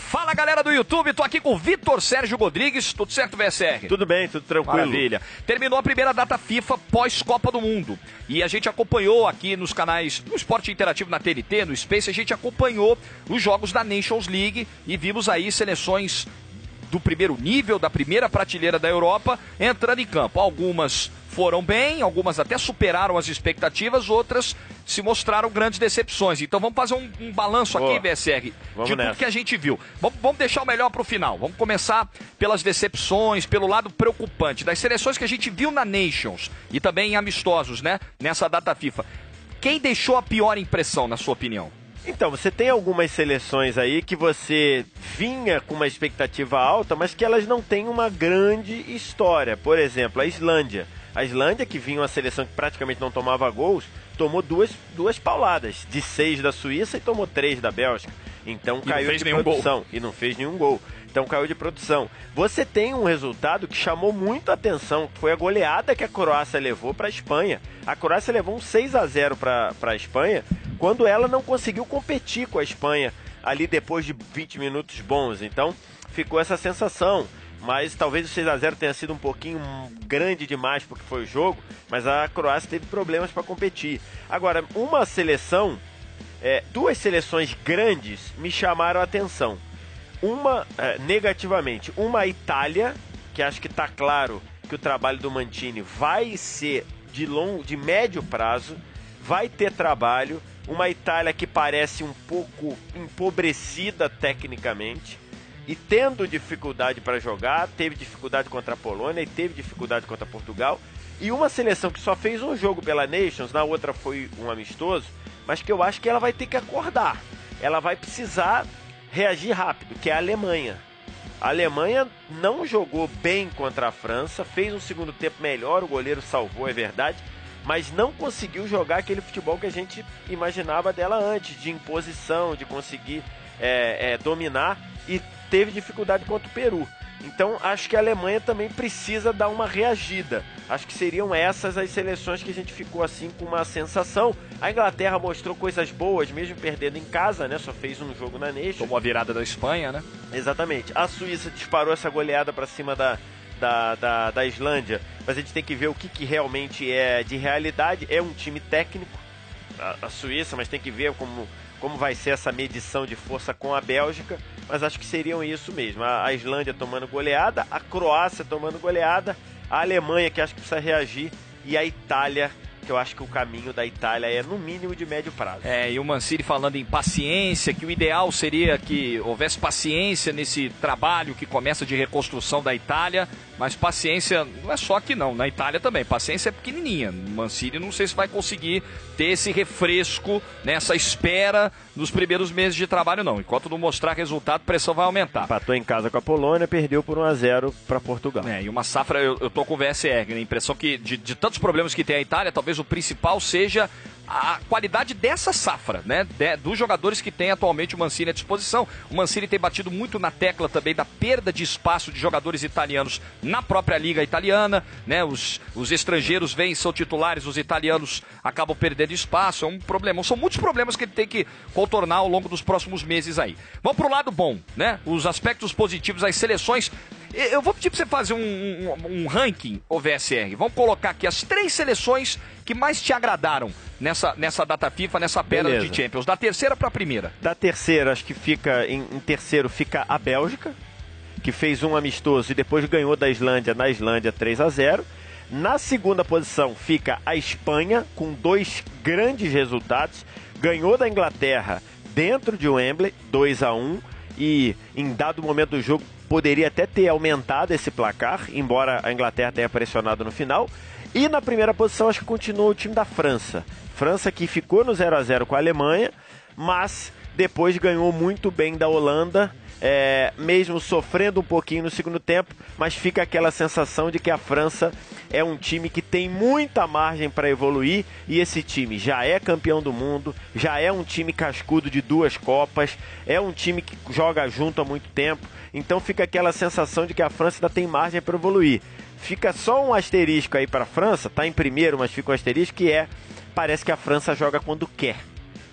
Fala galera do YouTube, tô aqui com o Vitor Sérgio Rodrigues, tudo certo, VSR? Tudo bem, tudo tranquilo. Maravilha. Terminou a primeira data FIFA pós-Copa do Mundo e a gente acompanhou aqui nos canais, no Esporte Interativo, na TNT, no Space, a gente acompanhou os jogos da Nations League e vimos aí seleções do primeiro nível, da primeira prateleira da Europa, entrando em campo. Algumas foram bem, algumas até superaram as expectativas, outras se mostraram grandes decepções. Então vamos fazer um balanço aqui, VSR, de tudo que a gente viu. Vamos deixar o melhor para o final. Vamos começar pelas decepções, pelo lado preocupante das seleções que a gente viu na Nations e também em amistosos, né, nessa data FIFA. Quem deixou a pior impressão, na sua opinião? Então, você tem algumas seleções aí que você vinha com uma expectativa alta, mas que elas não têm uma grande história. Por exemplo, a Islândia. A Islândia, que vinha uma seleção que praticamente não tomava gols, tomou duas pauladas. De 6 da Suíça e tomou 3 da Bélgica. Então caiu de produção. E não fez nenhum gol. Então caiu de produção. Você tem um resultado que chamou muito a atenção, que foi a goleada que a Croácia levou para a Espanha. A Croácia levou um 6-0 para a Espanha, quando ela não conseguiu competir com a Espanha ali depois de 20 minutos bons. Então ficou essa sensação. Mas talvez o 6-0 tenha sido um pouquinho grande demais porque foi o jogo, mas a Croácia teve problemas para competir. Agora, uma seleção, duas seleções grandes me chamaram a atenção. Uma, negativamente, uma a Itália, que acho que está claro que o trabalho do Mancini vai ser de médio prazo, vai ter trabalho. Uma Itália que parece um pouco empobrecida tecnicamente e tendo dificuldade para jogar, teve dificuldade contra a Polônia e teve dificuldade contra Portugal. E uma seleção que só fez um jogo pela Nations, na outra foi um amistoso, mas que eu acho que ela vai ter que acordar. Ela vai precisar reagir rápido, que é a Alemanha. A Alemanha não jogou bem contra a França, fez um segundo tempo melhor, o goleiro salvou, é verdade, mas não conseguiu jogar aquele futebol que a gente imaginava dela antes, de imposição, de conseguir dominar, e teve dificuldade contra o Peru. Então acho que a Alemanha também precisa dar uma reagida. Acho que seriam essas as seleções que a gente ficou assim com uma sensação. A Inglaterra mostrou coisas boas, mesmo perdendo em casa, né? Só fez um jogo na Nations. Tomou a virada da Espanha, né? Exatamente. A Suíça disparou essa goleada para cima da Islândia, mas a gente tem que ver o que realmente é de realidade. É um time técnico, a Suíça, mas tem que ver como vai ser essa medição de força com a Bélgica, mas acho que seriam isso mesmo. A Islândia tomando goleada, a Croácia tomando goleada, a Alemanha, que acho que precisa reagir, e a Itália, que eu acho que o caminho da Itália é no mínimo de médio prazo. E o Mancini falando em paciência, que o ideal seria que houvesse paciência nesse trabalho que começa de reconstrução da Itália, mas paciência não é só aqui não, na Itália também, paciência é pequenininha. O Mancini não sei se vai conseguir ter esse refresco, nessa espera nos primeiros meses de trabalho não. Enquanto não mostrar resultado, a pressão vai aumentar. Empatou em casa com a Polônia, perdeu por 1-0 para Portugal. E uma safra, eu tô com o VSR, né? A impressão que de tantos problemas que tem a Itália, talvez o principal seja a qualidade dessa safra, né? Dos jogadores que tem atualmente o Mancini à disposição. O Mancini tem batido muito na tecla também da perda de espaço de jogadores italianos na própria liga italiana, né? Os estrangeiros vêm, são titulares, os italianos acabam perdendo espaço, é um problema. São muitos problemas que ele tem que contornar ao longo dos próximos meses aí. Vamos pro lado bom, né? Os aspectos positivos, as seleções. Eu vou pedir para você fazer um ranking, o VSR. Vamos colocar aqui as 3 seleções que mais te agradaram nessa data FIFA, nessa pérola de Champions. Da terceira para a primeira. Da terceira, acho que fica em terceiro fica a Bélgica, que fez um amistoso e depois ganhou da Islândia na Islândia 3-0. Na segunda posição fica a Espanha, com 2 grandes resultados. Ganhou da Inglaterra dentro de Wembley, 2-1. E em dado momento do jogo poderia até ter aumentado esse placar, embora a Inglaterra tenha pressionado no final. E na primeira posição acho que continuou o time da França. França que ficou no 0-0 com a Alemanha, mas depois ganhou muito bem da Holanda, mesmo sofrendo um pouquinho no segundo tempo, mas fica aquela sensação de que a França é um time que tem muita margem para evoluir, e esse time já é campeão do mundo, já é um time cascudo de 2 Copas, é um time que joga junto há muito tempo, então fica aquela sensação de que a França ainda tem margem para evoluir. Fica só um asterisco aí para a França, está em primeiro, mas fica um asterisco, que parece que a França joga quando quer.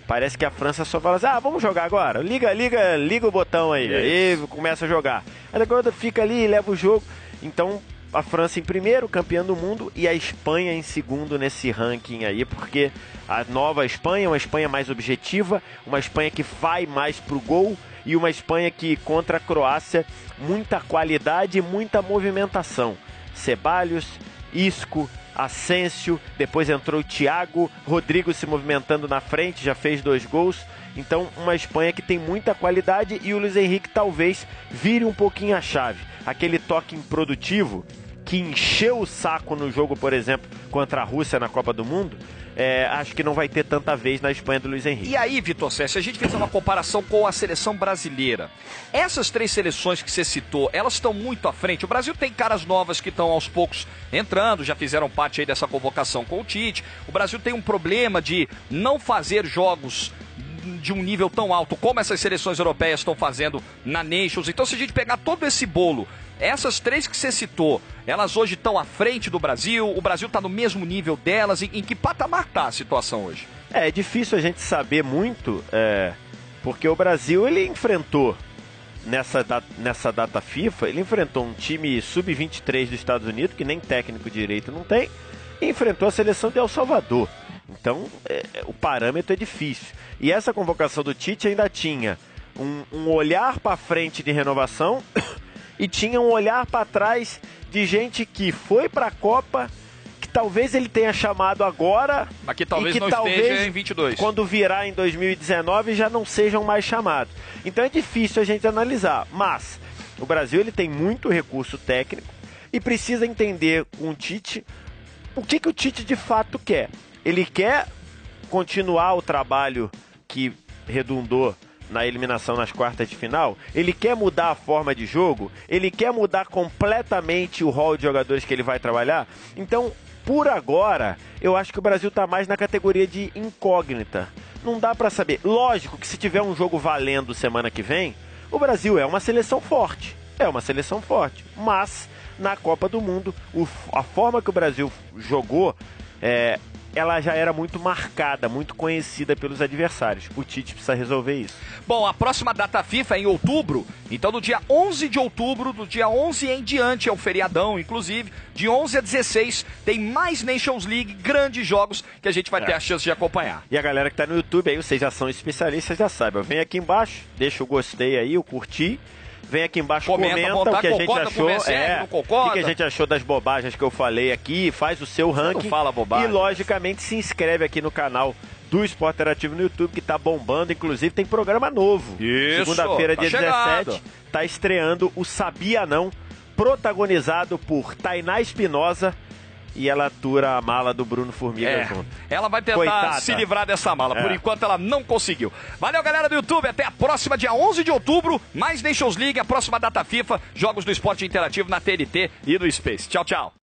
Parece que a França só fala assim, vamos jogar agora, liga o botão aí começa a jogar. Aí agora fica ali e leva o jogo. Então, a França em primeiro, campeã do mundo, e a Espanha em segundo nesse ranking aí, porque a nova Espanha é uma Espanha mais objetiva, uma Espanha que vai mais pro gol, e uma Espanha que, contra a Croácia, muita qualidade e muita movimentação. Ceballos, Isco, Asensio, depois entrou o Thiago, Rodrigo se movimentando na frente, já fez 2 gols. Então, uma Espanha que tem muita qualidade, e o Luiz Henrique talvez vire um pouquinho a chave. Aquele toque improdutivo que encheu o saco no jogo, por exemplo, contra a Rússia na Copa do Mundo, acho que não vai ter tanta vez na Espanha do Luiz Henrique. E aí, Vitor Sá, se a gente fizer uma comparação com a seleção brasileira, essas 3 seleções que você citou, elas estão muito à frente. O Brasil tem caras novas que estão aos poucos entrando, já fizeram parte aí dessa convocação com o Tite. O Brasil tem um problema de não fazer jogos de um nível tão alto como essas seleções europeias estão fazendo na Nations. Então, se a gente pegar todo esse bolo, essas 3 que você citou, elas hoje estão à frente do Brasil, o Brasil está no mesmo nível delas, em que patamar está a situação hoje? É difícil a gente saber muito, porque o Brasil, ele enfrentou, nessa data FIFA, ele enfrentou um time sub-23 dos Estados Unidos, que nem técnico direito não tem, e enfrentou a seleção de El Salvador. Então, o parâmetro é difícil. E essa convocação do Tite ainda tinha um olhar para frente de renovação e tinha um olhar para trás de gente que foi para a Copa, que talvez ele tenha chamado agora, mas que talvez e que não esteja em 22. Quando virar em 2019 já não sejam mais chamados. Então é difícil a gente analisar. Mas o Brasil, ele tem muito recurso técnico e precisa entender com o Tite o que o Tite de fato quer. Ele quer continuar o trabalho que redundou na eliminação nas quartas de final? Ele quer mudar a forma de jogo? Ele quer mudar completamente o rol de jogadores que ele vai trabalhar? Então, por agora, eu acho que o Brasil está mais na categoria de incógnita. Não dá para saber. Lógico que se tiver um jogo valendo semana que vem, o Brasil é uma seleção forte. É uma seleção forte. Mas, na Copa do Mundo, a forma que o Brasil jogou, ela já era muito marcada, muito conhecida pelos adversários. O Tite precisa resolver isso. Bom, a próxima data FIFA é em outubro, então do dia 11 de outubro, do dia 11 em diante, é um feriadão, inclusive, de 11 a 16, tem mais Nations League, grandes jogos que a gente vai ter a chance de acompanhar. E a galera que tá no YouTube aí, vocês já são especialistas, já sabem. Vem aqui embaixo, deixa o gostei aí, o curtir. Vem aqui embaixo, comenta o que a gente achou, o que a gente achou das bobagens que eu falei aqui, faz o seu ranking. Não fala bobagem. E logicamente se inscreve aqui no canal do Esporte Interativo no YouTube, que tá bombando, inclusive tem programa novo. Isso, segunda-feira, tá dia chegado. 17, tá estreando o Sabia Não, protagonizado por Tainá Espinosa, e ela atura a mala do Bruno Formiga junto. Ela vai tentar Coitada. se livrar dessa mala. Por enquanto ela não conseguiu. Valeu, galera do YouTube. Até a próxima, dia 11 de outubro. Mais Nations League, a próxima data FIFA. Jogos do Esporte Interativo na TNT e no Space. Tchau, tchau.